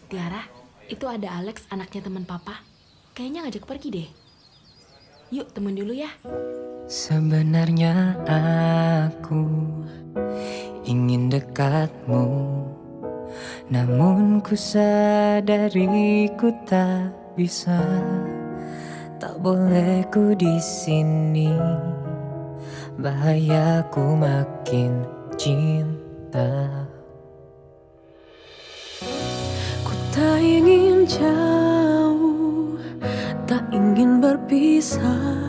Tiara, itu ada Alex, anaknya teman papa. Kayaknya ngajak pergi deh. Yuk, temen dulu ya. Sebenarnya aku ingin dekatmu, namun ku sadari ku tak bisa. Tak boleh ku di sini, bahaya ku makin cinta. Ku tak ingin jauh, tak ingin berpisah.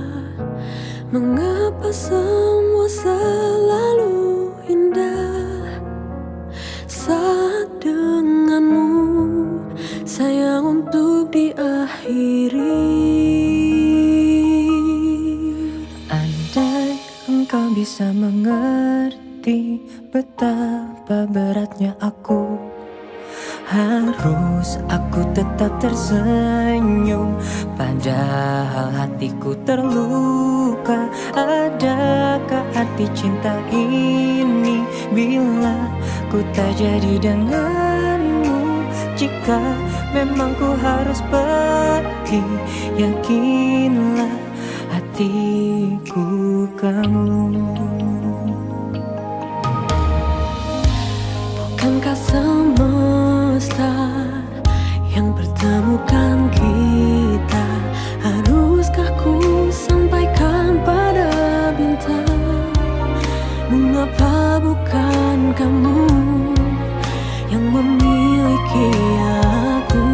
Mengapa semua selalu indah saat denganmu, sayang, untuk diakhiri. Andai engkau bisa mengerti betapa beratnya aku, harus aku tetap tersenyum padahal hatiku terluka. Adakah arti cinta ini bila ku tak jadi denganmu? Jika memang ku harus pergi, yakinlah hatiku kamu. Bukankah semesta yang pertemukan kita? Haruskah ku sampaikan pada bintang? Mengapa bukan kamu yang memiliki aku?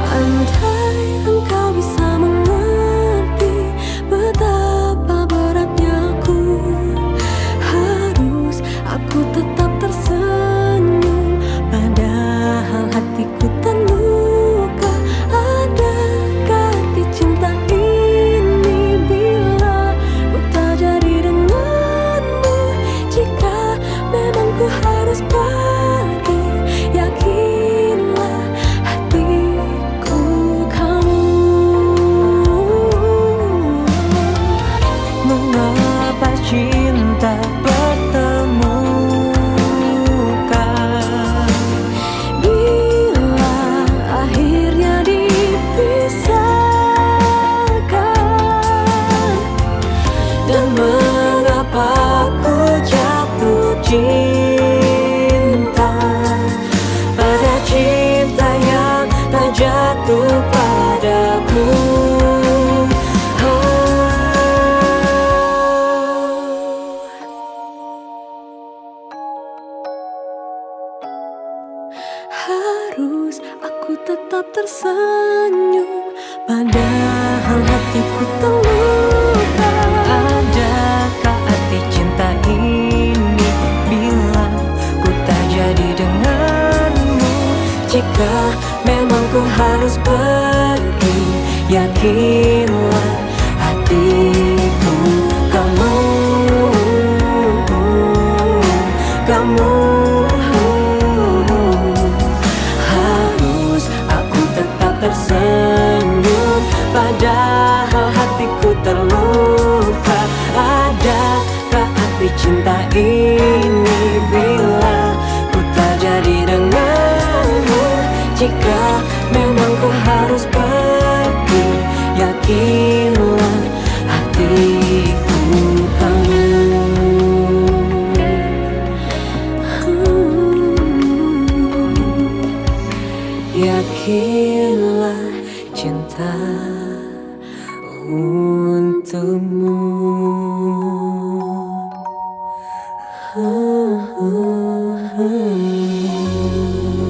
Andai engkau bisa mengerti betapa beratnya aku, harus aku tetap tersenyum padahal hatiku terluka. Adakah arti cinta ini bila ku tak jadi denganmu? Jika memang ku harus pergi, yakinlah hatiku kamu. Mengapa cinta pertemukan Bila akhirnya dipisahkan, dan mengapa ku jatuh cinta pada cinta yang tak jatuh padaku? harus aku tetap tersenyum padahal hatiku terluka. Adakah arti cinta ini bila ku tak jadi denganmu? Jika memang ku harus pergi, yakinlah hatiku kamu. Kamu harus aku tetap tersenyum padahal hatiku terluka. Adakah arti cinta ini bila ku tak jadi denganmu? Jika memang ku harus pergi, yakinlah hatiku kamu. Yakinlah cinta untukmu.